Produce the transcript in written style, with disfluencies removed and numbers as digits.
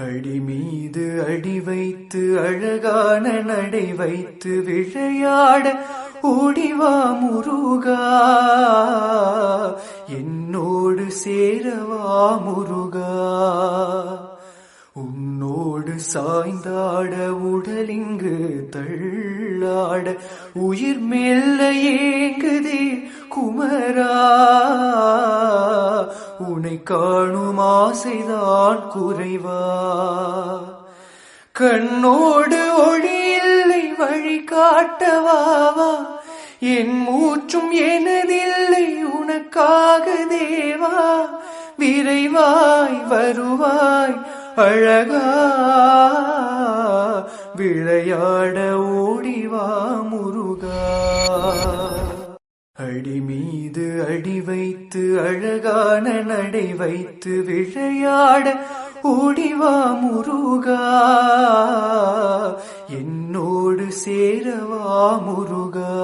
அடி மீது அடி வைத்து அழகான நடை வைத்து விளையாட ஓடிவா முருகா, என்னோடு சேரவா முருகா. உன்னோடு சாய்ந்தாட உடலிங்கு தள்ளாட உயிர் மெல்ல ஏங்குதே குமரா, உன்னை காணும் ஆசைதான் குறைவா. கண்ணோடு ஒளி இல்லை வழி காட்டவாவா, என் மூச்சும் எனதில்லை உனக்காக தேவா. விரைவாய் வருவாய் அழகா, விளையாட ஓடிவா முருகா. அடி மீது அடி வைத்து அழகான நடை வைத்து விளையாட ஓடிவா முருகா, என்னோடு சேரவா முருகா.